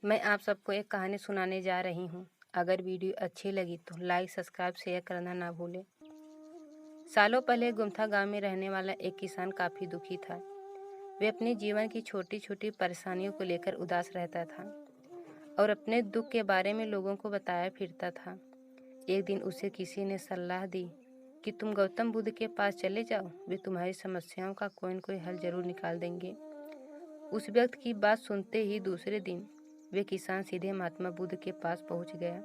मैं आप सबको एक कहानी सुनाने जा रही हूँ। अगर वीडियो अच्छी लगी तो लाइक, सब्सक्राइब, शेयर करना ना भूलें। सालों पहले गुमथा गांव में रहने वाला एक किसान काफ़ी दुखी था। वे अपने जीवन की छोटी छोटी परेशानियों को लेकर उदास रहता था और अपने दुख के बारे में लोगों को बताया फिरता था। एक दिन उसे किसी ने सलाह दी कि तुम गौतम बुद्ध के पास चले जाओ, वे तुम्हारी समस्याओं का कोई न कोई हल जरूर निकाल देंगे। उस व्यक्ति की बात सुनते ही दूसरे दिन वे किसान सीधे महात्मा बुद्ध के पास पहुंच गया।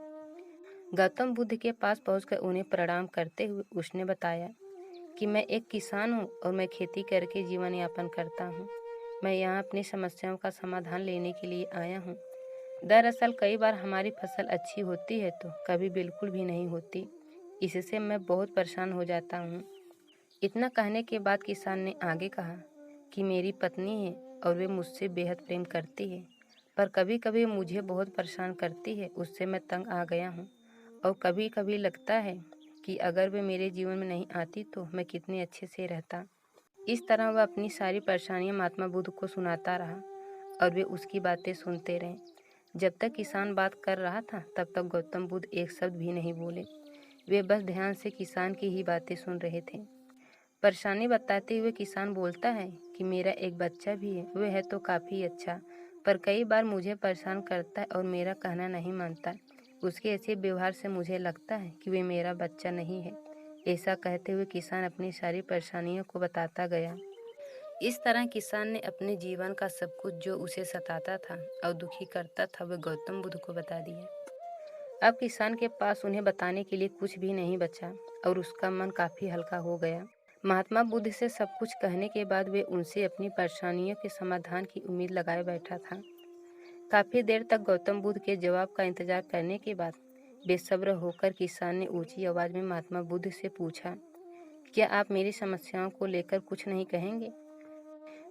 गौतम बुद्ध के पास पहुंचकर उन्हें प्रणाम करते हुए उसने बताया कि मैं एक किसान हूं और मैं खेती करके जीवन यापन करता हूं। मैं यहाँ अपनी समस्याओं का समाधान लेने के लिए आया हूं। दरअसल कई बार हमारी फसल अच्छी होती है तो कभी बिल्कुल भी नहीं होती। इससे मैं बहुत परेशान हो जाता हूँ। इतना कहने के बाद किसान ने आगे कहा कि मेरी पत्नी है और वे मुझसे बेहद प्रेम करती है, पर कभी कभी मुझे बहुत परेशान करती है। उससे मैं तंग आ गया हूँ और कभी कभी लगता है कि अगर वे मेरे जीवन में नहीं आती तो मैं कितने अच्छे से रहता। इस तरह वह अपनी सारी परेशानियां महात्मा बुद्ध को सुनाता रहा और वे उसकी बातें सुनते रहे। जब तक किसान बात कर रहा था तब तक गौतम बुद्ध एक शब्द भी नहीं बोले। वे बस ध्यान से किसान की ही बातें सुन रहे थे। परेशानी बताते हुए किसान बोलता है कि मेरा एक बच्चा भी है, वह है तो काफ़ी अच्छा, पर कई बार मुझे परेशान करता है और मेरा कहना नहीं मानता। उसके ऐसे व्यवहार से मुझे लगता है कि वे मेरा बच्चा नहीं है। ऐसा कहते हुए किसान अपनी सारी परेशानियों को बताता गया। इस तरह किसान ने अपने जीवन का सब कुछ जो उसे सताता था और दुखी करता था वह गौतम बुद्ध को बता दिया। अब किसान के पास उन्हें बताने के लिए कुछ भी नहीं बचा और उसका मन काफ़ी हल्का हो गया। महात्मा बुद्ध से सब कुछ कहने के बाद वे उनसे अपनी परेशानियों के समाधान की उम्मीद लगाए बैठा था। काफ़ी देर तक गौतम बुद्ध के जवाब का इंतजार करने के बाद बेसब्र होकर किसान ने ऊंची आवाज़ में महात्मा बुद्ध से पूछा, क्या आप मेरी समस्याओं को लेकर कुछ नहीं कहेंगे?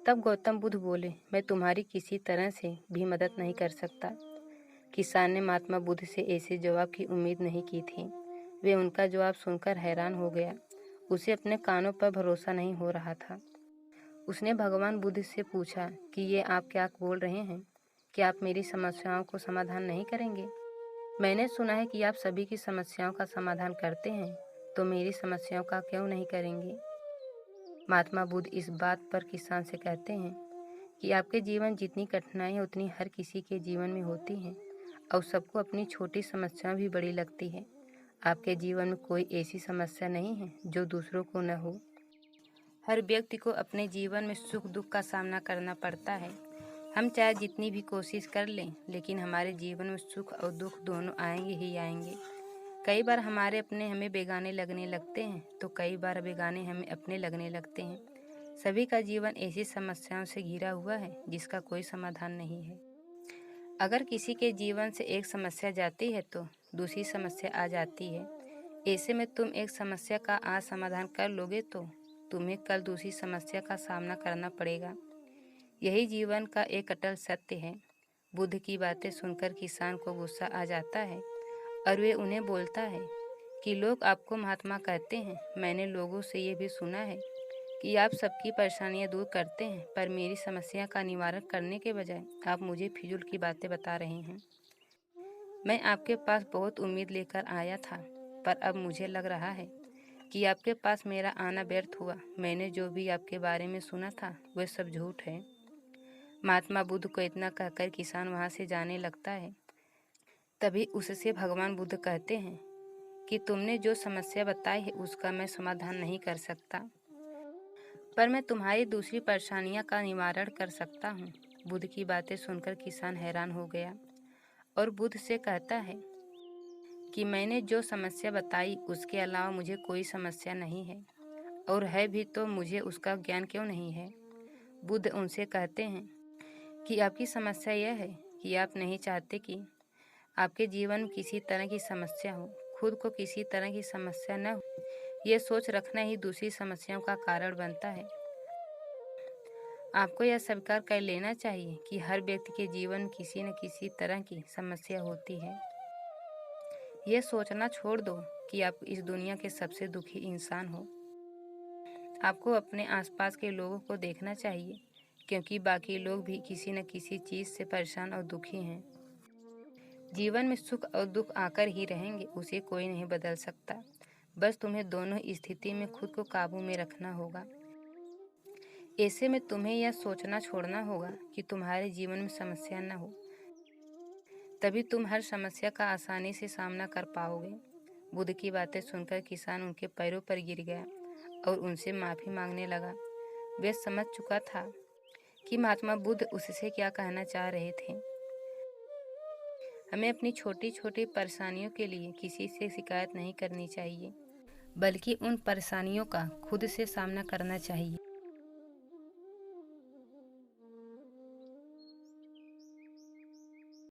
तब गौतम बुद्ध बोले, मैं तुम्हारी किसी तरह से भी मदद नहीं कर सकता। किसान ने महात्मा बुद्ध से ऐसे जवाब की उम्मीद नहीं की थी। वे उनका जवाब सुनकर हैरान हो गया। उसे अपने कानों पर भरोसा नहीं हो रहा था। उसने भगवान बुद्ध से पूछा कि ये आप क्या बोल रहे हैं? क्या आप मेरी समस्याओं को समाधान नहीं करेंगे? मैंने सुना है कि आप सभी की समस्याओं का समाधान करते हैं, तो मेरी समस्याओं का क्यों नहीं करेंगे? महात्मा बुद्ध इस बात पर किसान से कहते हैं कि आपके जीवन जितनी कठिनाई है उतनी हर किसी के जीवन में होती हैं और सबको अपनी छोटी समस्याएं भी बड़ी लगती है। आपके जीवन में कोई ऐसी समस्या नहीं है जो दूसरों को न हो। हर व्यक्ति को अपने जीवन में सुख दुख का सामना करना पड़ता है। हम चाहे जितनी भी कोशिश कर लें, लेकिन हमारे जीवन में सुख और दुख दोनों आएंगे ही आएंगे। कई बार हमारे अपने हमें बेगाने लगने लगते हैं तो कई बार बेगाने हमें अपने लगने लगते हैं। सभी का जीवन ऐसी समस्याओं से घिरा हुआ है जिसका कोई समाधान नहीं है। अगर किसी के जीवन से एक समस्या जाती है तो दूसरी समस्या आ जाती है। ऐसे में तुम एक समस्या का आज समाधान कर लोगे तो तुम्हें कल दूसरी समस्या का सामना करना पड़ेगा। यही जीवन का एक अटल सत्य है। बुद्ध की बातें सुनकर किसान को गुस्सा आ जाता है और वे उन्हें बोलता है कि लोग आपको महात्मा कहते हैं। मैंने लोगों से ये भी सुना है कि आप सबकी परेशानियां दूर करते हैं, पर मेरी समस्या का निवारण करने के बजाय आप मुझे फिजूल की बातें बता रहे हैं। मैं आपके पास बहुत उम्मीद लेकर आया था, पर अब मुझे लग रहा है कि आपके पास मेरा आना व्यर्थ हुआ। मैंने जो भी आपके बारे में सुना था वह सब झूठ है। महात्मा बुद्ध को इतना कहकर किसान वहाँ से जाने लगता है। तभी उससे भगवान बुद्ध कहते हैं कि तुमने जो समस्या बताई है उसका मैं समाधान नहीं कर सकता, पर मैं तुम्हारी दूसरी परेशानियां का निवारण कर सकता हूँ। बुद्ध की बातें सुनकर किसान हैरान हो गया और बुद्ध से कहता है कि मैंने जो समस्या बताई उसके अलावा मुझे कोई समस्या नहीं है, और है भी तो मुझे उसका ज्ञान क्यों नहीं है। बुद्ध उनसे कहते हैं कि आपकी समस्या यह है कि आप नहीं चाहते कि आपके जीवन में किसी तरह की समस्या हो, खुद को किसी तरह की समस्या न हो। ये सोच रखना ही दूसरी समस्याओं का कारण बनता है। आपको यह स्वीकार कर लेना चाहिए कि हर व्यक्ति के जीवन में किसी न किसी तरह की समस्या होती है। यह सोचना छोड़ दो कि आप इस दुनिया के सबसे दुखी इंसान हो। आपको अपने आसपास के लोगों को देखना चाहिए, क्योंकि बाकी लोग भी किसी न किसी चीज़ से परेशान और दुखी हैं। जीवन में सुख और दुख आकर ही रहेंगे, उसे कोई नहीं बदल सकता। बस तुम्हें दोनों स्थिति में खुद को काबू में रखना होगा। ऐसे में तुम्हें यह सोचना छोड़ना होगा कि तुम्हारे जीवन में समस्या न हो, तभी तुम हर समस्या का आसानी से सामना कर पाओगे। बुद्ध की बातें सुनकर किसान उनके पैरों पर गिर गया और उनसे माफ़ी मांगने लगा। वे समझ चुका था कि महात्मा बुद्ध उससे क्या कहना चाह रहे थे। हमें अपनी छोटी छोटी परेशानियों के लिए किसी से शिकायत नहीं करनी चाहिए, बल्कि उन परेशानियों का खुद से सामना करना चाहिए।